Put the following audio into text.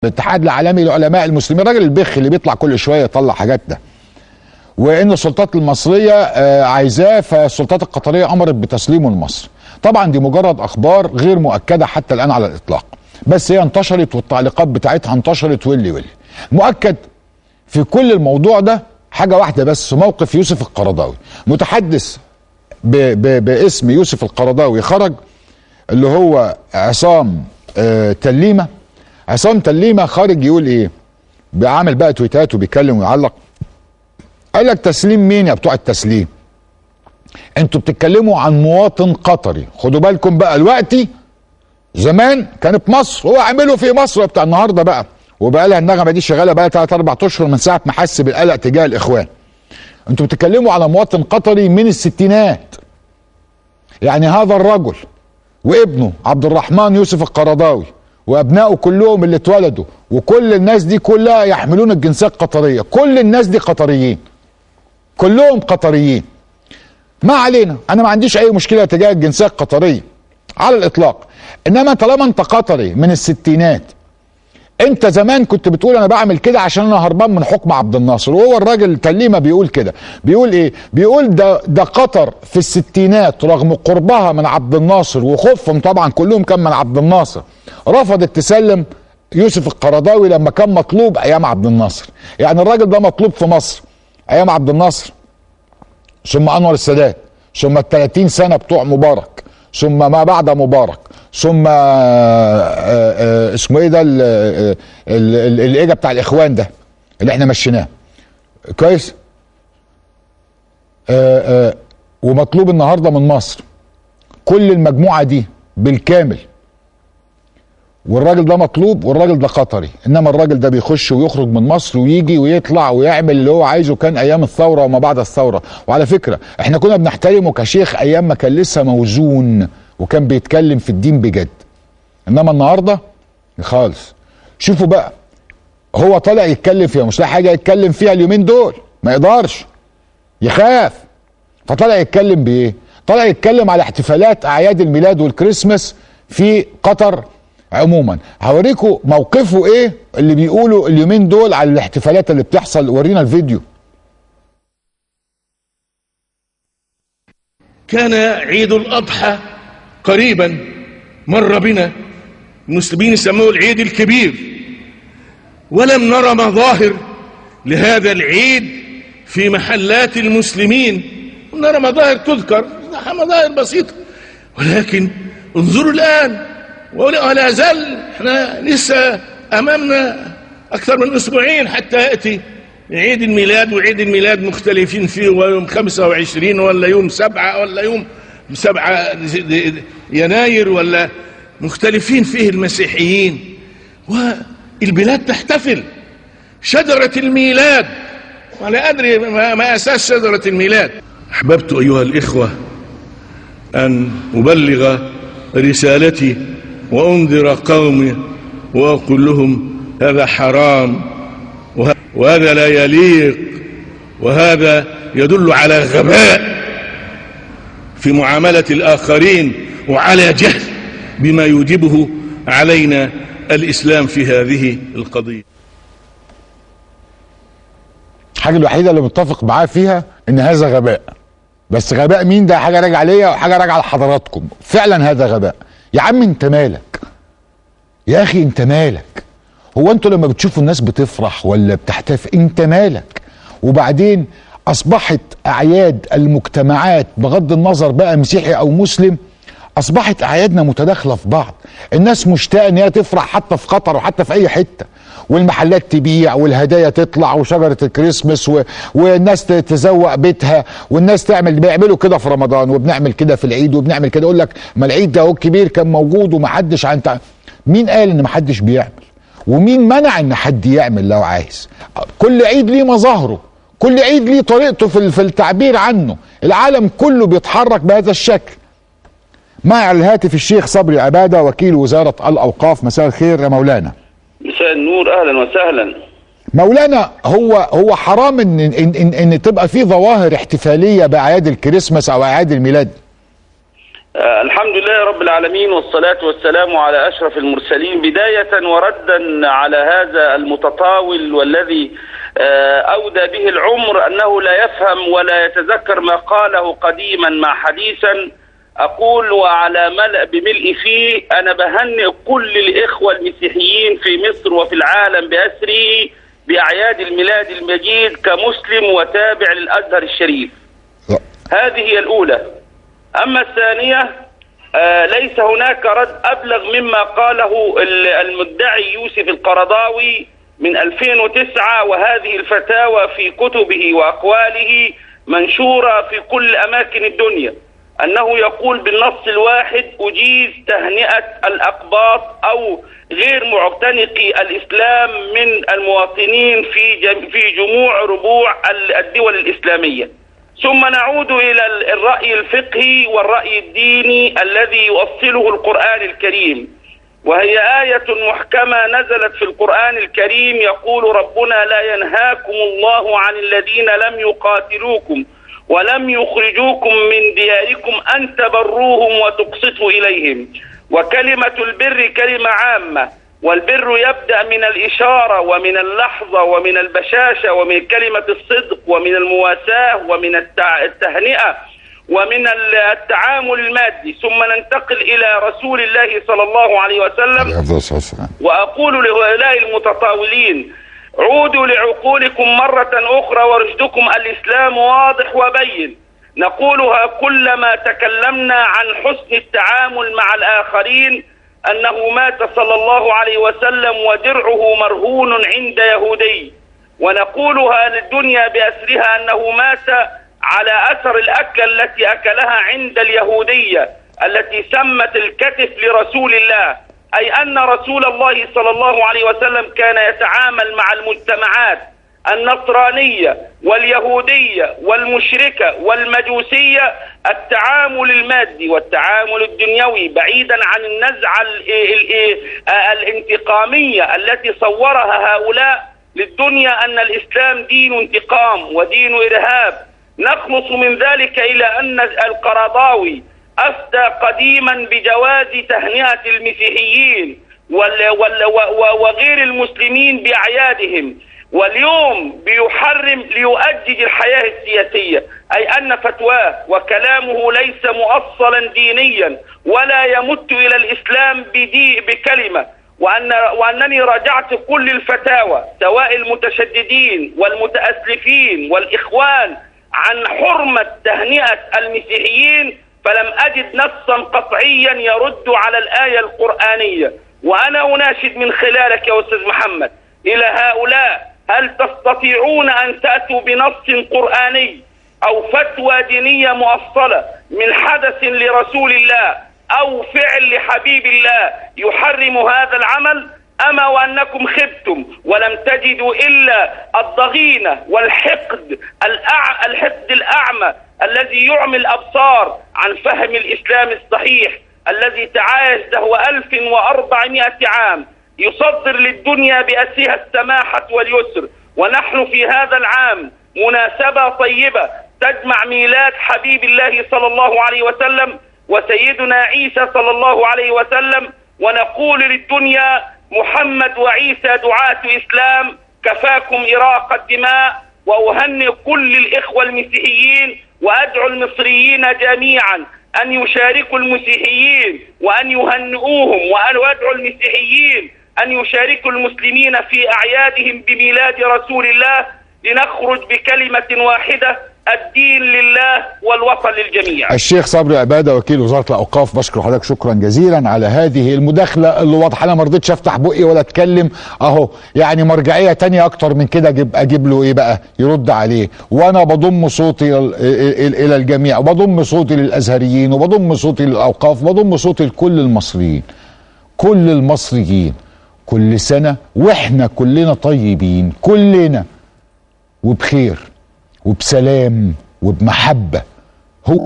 الاتحاد العالمي لعلماء المسلمين، الراجل البخ اللي بيطلع كل شويه يطلع حاجات ده، وان السلطات المصريه عايزاه، فالسلطات القطريه امرت بتسليمه لمصر. طبعا دي مجرد اخبار غير مؤكده حتى الان على الاطلاق، بس هي انتشرت والتعليقات بتاعتها انتشرت واللي مؤكد في كل الموضوع ده حاجه واحده بس، موقف يوسف القرضاوي. متحدث باسم يوسف القرضاوي خرج، اللي هو عصام تليمه. عصام تليمه خارج يقول ايه؟ بيعمل بقى تويتات وبيتكلم ويعلق. قال لك تسليم مين يا بتوع التسليم؟ انتوا بتتكلموا عن مواطن قطري، خدوا بالكم بقى. دلوقتي زمان كانت مصر، هو عمله في مصر بتاع النهارده بقى، وبقى لها النغمه دي شغاله بقى 3 4 اشهر من ساعه ما حس بالقلق تجاه الاخوان. انتوا بتتكلموا على مواطن قطري من الستينات. يعني هذا الرجل وابنه عبد الرحمن يوسف القرضاوي وابنائه كلهم اللي اتولدوا وكل الناس دي كلها يحملون الجنسيه القطريه، كل الناس دي قطريين، كلهم قطريين. ما علينا، انا ما عنديش اي مشكله تجاه الجنسيه القطريه على الاطلاق، انما طالما انت قطري من الستينات، انت زمان كنت بتقول انا بعمل كده عشان انا هربان من حكم عبد الناصر، وهو الراجل تليمه بيقول كده. بيقول ايه؟ بيقول ده قطر في الستينات رغم قربها من عبد الناصر وخوفهم طبعا كلهم كان من عبد الناصر، رفضت تسلم يوسف القرضاوي لما كان مطلوب ايام عبد الناصر. يعني الراجل ده مطلوب في مصر ايام عبد الناصر، ثم انور السادات، ثم ال30 سنه بتوع مبارك، ثم ما بعد مبارك، ثم اسمه ايه ده الاجا بتاع الاخوان ده اللي احنا مشيناه كويس. ومطلوب النهارده من مصر كل المجموعه دي بالكامل، والراجل ده مطلوب والراجل ده قطري، انما الراجل ده بيخش ويخرج من مصر ويجي ويطلع ويعمل اللي هو عايزه كان ايام الثوره وما بعد الثوره. وعلى فكره احنا كنا بنحترمه كشيخ ايام ما كان لسه موزون وكان بيتكلم في الدين بجد، انما النهارده خالص. شوفوا بقى، هو طالع يتكلم فيها، مش لاقي حاجه يتكلم فيها اليومين دول، ما يقدرش، يخاف، فطالع يتكلم بايه؟ طالع يتكلم على احتفالات اعياد الميلاد والكريسماس في قطر عموما. هوريكم موقفه ايه اللي بيقولوا اليومين دول على الاحتفالات اللي بتحصل. ورينا الفيديو. كان عيد الأضحى قريبا مر بنا، المسلمين يسموه العيد الكبير، ولم نرى مظاهر لهذا العيد في محلات المسلمين. نرى مظاهر تذكر، مظاهر بسيطة، ولكن انظروا الآن ولا زال احنا لسه امامنا اكثر من اسبوعين حتى ياتي عيد الميلاد، وعيد الميلاد مختلفين فيه، ويوم 25 ولا يوم 7 ولا يوم 7 يناير، ولا مختلفين فيه المسيحيين، والبلاد تحتفل. شجرة الميلاد، ولا ادري ما اساس شجرة الميلاد. احببت ايها الاخوة ان ابلغ رسالتي وانذر قومي واقول لهم هذا حرام وهذا لا يليق، وهذا يدل على غباء في معاملة الآخرين وعلى جهل بما يوجبه علينا الإسلام في هذه القضية. الحاجة الوحيدة اللي متفق معاه فيها ان هذا غباء، بس غباء مين ده؟ حاجة راجعة ليا وحاجة راجعة لحضراتكم. فعلا هذا غباء. يا عم انت مالك يا اخي؟ انت مالك؟ هو انتوا لما بتشوفوا الناس بتفرح ولا بتحتفل انت مالك؟ وبعدين اصبحت اعياد المجتمعات بغض النظر بقى مسيحي او مسلم، اصبحت اعيادنا متداخله في بعض. الناس مشتاقه ان هي تفرح حتى في قطر وحتى في اي حته، والمحلات تبيع والهدايا تطلع وشجره الكريسماس والناس تزوق بيتها، والناس بيعملوا كده في رمضان وبنعمل كده في العيد وبنعمل كده. يقول لك ما العيد ده هو الكبير كان موجود ومحدش مين قال ان محدش بيعمل؟ ومين منع ان حد يعمل لو عايز؟ كل عيد ليه مظاهره، كل عيد ليه طريقته في التعبير عنه. العالم كله بيتحرك بهذا الشكل. معي على الهاتف الشيخ صبري عباده وكيل وزاره الاوقاف. مساء الخير يا مولانا. مساء النور، اهلا وسهلا. مولانا، هو حرام ان تبقى في ظواهر احتفاليه باعياد الكريسماس او اعياد الميلاد؟ الحمد لله رب العالمين، والصلاة والسلام على أشرف المرسلين. بداية وردا على هذا المتطاول والذي أودى به العمر أنه لا يفهم ولا يتذكر ما قاله قديما مع حديثا، أقول وعلى ملأ بملء فيه: أنا بهنئ كل الإخوة المسيحيين في مصر وفي العالم بأسره بأعياد الميلاد المجيد كمسلم وتابع للأزهر الشريف. هذه هي الأولى. أما الثانية، ليس هناك رد أبلغ مما قاله المدعي يوسف القرضاوي من 2009، وهذه الفتاوى في كتبه وأقواله منشورة في كل أماكن الدنيا، أنه يقول بالنص الواحد: أجيز تهنئة الأقباط أو غير معتنقي الإسلام من المواطنين في جموع ربوع الدول الإسلامية. ثم نعود إلى الرأي الفقهي والرأي الديني الذي يؤصله القرآن الكريم، وهي آية محكمة نزلت في القرآن الكريم يقول ربنا: لا ينهاكم الله عن الذين لم يقاتلوكم ولم يخرجوكم من دياركم أن تبروهم وتقسطوا إليهم. وكلمة البر كلمة عامة، والبر يبدأ من الإشارة ومن اللحظة ومن البشاشة ومن كلمة الصدق ومن المواساة ومن التهنئة ومن التعامل المادي، ثم ننتقل إلى رسول الله صلى الله عليه وسلم. وأقول لهؤلاء المتطاولين: عودوا لعقولكم مرة أخرى ورشدكم الإسلام واضح وبين، نقولها كلما تكلمنا عن حسن التعامل مع الآخرين، أنه مات صلى الله عليه وسلم ودرعه مرهون عند يهودي، ونقولها للدنيا بأسرها أنه مات على أثر الأكل التي أكلها عند اليهودية التي سمت الكتف لرسول الله، أي أن رسول الله صلى الله عليه وسلم كان يتعامل مع المجتمعات النصرانية واليهودية والمشركة والمجوسية التعامل المادي والتعامل الدنيوي، بعيدا عن النزعة الانتقامية التي صورها هؤلاء للدنيا أن الإسلام دين انتقام ودين إرهاب. نخلص من ذلك إلى أن القرضاوي أفتى قديما بجواز تهنئة المسيحيين وغير المسلمين بأعيادهم، واليوم بيحرم ليؤجج الحياة السياسية، أي أن فتواه وكلامه ليس مؤصلا دينيا ولا يمت إلى الإسلام بكلمة، وأنني راجعت كل الفتاوى سواء المتشددين والمتأسلفين والإخوان عن حرمة تهنئة المسيحيين، فلم أجد نصا قطعيا يرد على الآية القرآنية. وأنا أناشد من خلالك يا أستاذ محمد إلى هؤلاء: هل تستطيعون أن تأتوا بنص قرآني أو فتوى دينية مؤصلة من حدث لرسول الله أو فعل لحبيب الله يحرم هذا العمل؟ أما وأنكم خبتم ولم تجدوا إلا الضغينة والحقد الأعمى الذي يعمي الأبصار عن فهم الإسلام الصحيح الذي تعايش له 1400 عام، يصدر للدنيا بأسرها السماحة واليسر. ونحن في هذا العام مناسبة طيبة تجمع ميلاد حبيب الله صلى الله عليه وسلم وسيدنا عيسى صلى الله عليه وسلم، ونقول للدنيا: محمد وعيسى دعاة إسلام، كفاكم إراقة الدماء. وأهنئ كل الإخوة المسيحيين وأدعو المصريين جميعا أن يشاركوا المسيحيين وأن يهنئوهم، وأدعو المسيحيين أن يشاركوا المسلمين في أعيادهم بميلاد رسول الله، لنخرج بكلمة واحدة: الدين لله والوطن للجميع. الشيخ صبري عبادة وكيل وزارة الأوقاف، بشكر حضرتك شكرا جزيلا على هذه المداخلة اللي واضحة. أنا ما رضيتش أفتح بقي ولا أتكلم أهو، يعني مرجعية تانية أكتر من كده أجيب له إيه بقى يرد عليه، وأنا بضم صوتي إلى الجميع، وبضم صوتي للأزهريين، وبضم صوتي للأوقاف، وبضم صوتي لكل المصريين، كل المصريين، كل سنة وإحنا كلنا طيبين، كلنا وبخير وبسلام وبمحبة. هو